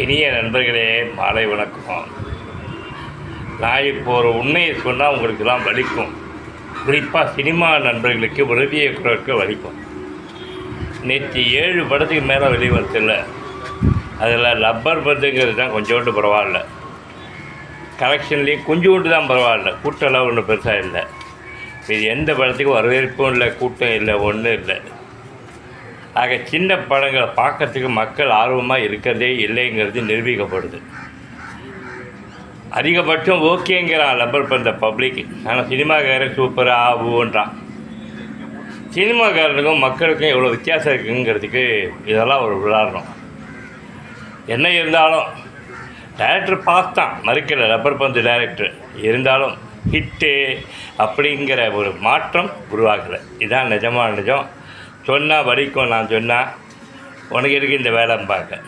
இனிய நண்பர்களே, மாலை வணக்கம். நான் இப்போ ஒரு உண்மையை சொன்னால் உங்களுக்கெல்லாம் வலிக்கும். குறிப்பாக சினிமா நண்பர்களுக்கு, உதவி இயக்குநருக்கு வலிக்கும். நேற்று 7 படத்துக்கு மேலே வெளிவரதில்லை. அதில் ரப்பர் பந்துங்கிறது தான் கொஞ்சோண்டு பரவாயில்ல. கலெக்ஷன்லேயும் கொஞ்சோண்டு தான் பரவாயில்ல. கூட்டம்லாம் ஒன்றும் பெருசாக இல்லை. இது எந்த படத்துக்கும் வரவேற்பும் இல்லை, கூட்டம் இல்லை, ஒன்றும் இல்லை. ஆக சின்ன படங்களை பார்க்கறதுக்கு மக்கள் ஆர்வமாக இருக்கிறதே இல்லைங்கிறது நிரூபிக்கப்படுது. அதிகபட்சம் ஓகேங்கிறான் ரப்பர் பந்த பப்ளிக். ஆனால் சினிமாக்காரன் சூப்பராக ஆகுன்றான். சினிமாக்காரனுக்கும் மக்களுக்கும் எவ்வளோ வித்தியாசம் இருக்குங்கிறதுக்கு இதெல்லாம் ஒரு உதாரணம். என்ன இருந்தாலும் டைரக்டர் பாஸ் தான், மறுக்கலை. ரப்பர் பந்து டைரக்டர் இருந்தாலும் ஹிட்டு அப்படிங்கிற ஒரு மாற்றம் உருவாகலை. இதுதான் நிஜமான நிஜம். சொன்னால் வலிக்கும். நான் சொன்னால் உனக்கு எதுக்கு இந்த வேலை பார்க்க.